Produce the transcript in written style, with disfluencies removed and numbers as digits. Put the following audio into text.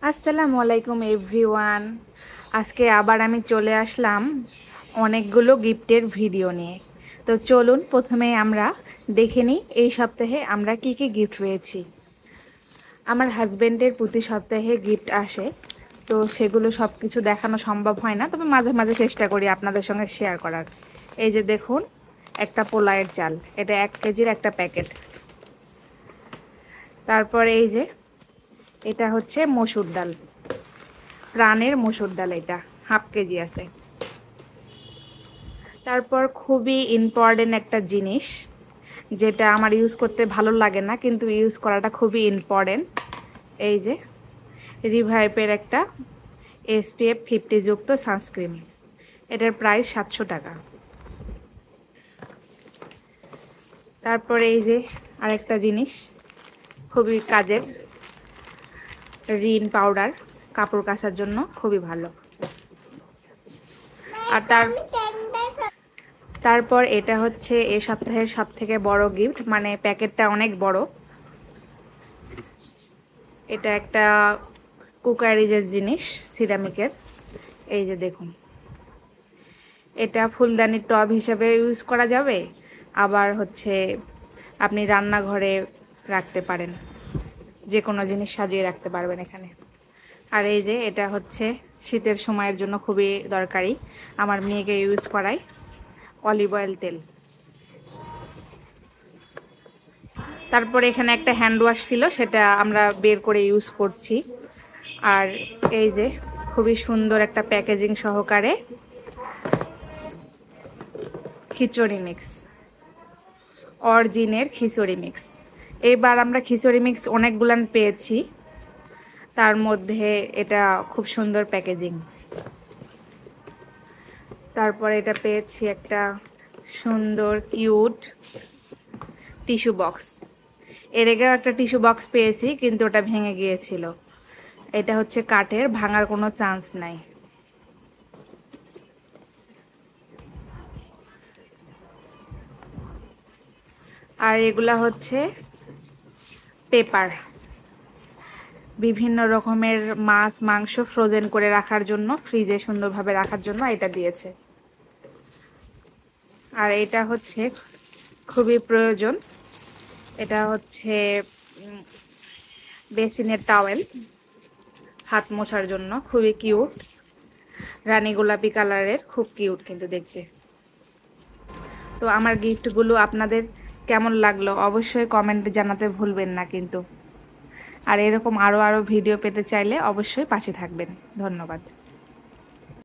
আসসালামু আলাইকুম এভরিওয়ান। আজকে আবার আমি চলে আসলাম অনেকগুলো গিফটের ভিডিও নিয়ে। তো চলুন প্রথমে আমরা দেখে নিই এই সপ্তাহে আমরা কি কি গিফট পেয়েছি। আমার হাজব্যান্ডের প্রতি সপ্তাহে গিফট আসে, তো সেগুলো সব কিছু দেখানো সম্ভব হয় না, তবে মাঝে মাঝে চেষ্টা করি আপনাদের সঙ্গে শেয়ার করার। এই যে দেখুন, একটা পোলায়ের চাল, এটা 1 কেজির একটা প্যাকেট। তারপর এই যে এটা হচ্ছে মসুর ডাল, প্রাণের মসুর ডাল, এটা হাফ কেজি আছে। তারপর খুবই ইম্পর্টেন্ট একটা জিনিস, যেটা আমার ইউজ করতে ভালো লাগে না কিন্তু ইউজ করাটা খুবই ইম্পর্টেন্ট। এই যে রিভাইভের একটা SPF 50 যুক্ত সানস্ক্রিন, এটার প্রাইস 700 টাকা। তারপরে এই যে আরেকটা জিনিস খুবই কাজের, রিন পাউডার, কাপড় কাচার জন্য খুবই ভালো। আর তারপর এটা হচ্ছে এই সপ্তাহের সবথেকে বড় গিফট, মানে প্যাকেটটা অনেক বড়। এটা একটা কুকারিজের জিনিস, সিরামিকের। এই যে দেখুন, এটা ফুলদানির টব হিসেবে ইউজ করা যাবে, আবার হচ্ছে আপনি রান্নাঘরে রাখতে পারেন, যে কোনো জিনিস সাজিয়ে রাখতে পারবেন এখানে। আর এই যে এটা হচ্ছে শীতের সময়ের জন্য খুবই দরকারি, আমার মেয়েকে ইউজ করাই, অলিভ অয়েল তেল। তারপরে এখানে একটা হ্যান্ড ওয়াশ ছিল, সেটা আমরা বের করে ইউজ করছি। আর এই যে খুবই সুন্দর একটা প্যাকেজিং সহকারে খিচুড়ি মিক্স, অরিজিনের খিচুড়ি মিক্স। এইবার আমরা খিচুড়ি মিক্স অনেকগুলান পেয়েছি, তার মধ্যে এটা খুব সুন্দর প্যাকেজিং। তারপরে এটা পেয়েছি একটা সুন্দর কিউট টিস্যু বক্স। এর আগেও একটা টিস্যু বক্স পেয়েছি কিন্তু ওটা ভেঙে গিয়েছিল। এটা হচ্ছে কাঠের, ভাঙার কোনো চান্স নাই। আর এগুলা হচ্ছে পেপার, বিভিন্ন রকমের মাছ মাংস ফ্রোজেন করে রাখার জন্য, ফ্রিজে সুন্দরভাবে রাখার জন্য এটা দিয়েছে। আর এটা হচ্ছে খুবই প্রয়োজন, এটা হচ্ছে বেসিনের টাওয়েল, হাত মোছার জন্য, খুবই কিউট, রানী গোলাপি কালারের, খুব কিউট কিন্তু দেখতে। তো আমার গিফটগুলো আপনাদের কেমন লাগলো অবশ্যই কমেন্টে জানাতে ভুলবেন না কিন্তু। আর এরকম আরও ভিডিও পেতে চাইলে অবশ্যই পাশে থাকবেন। ধন্যবাদ।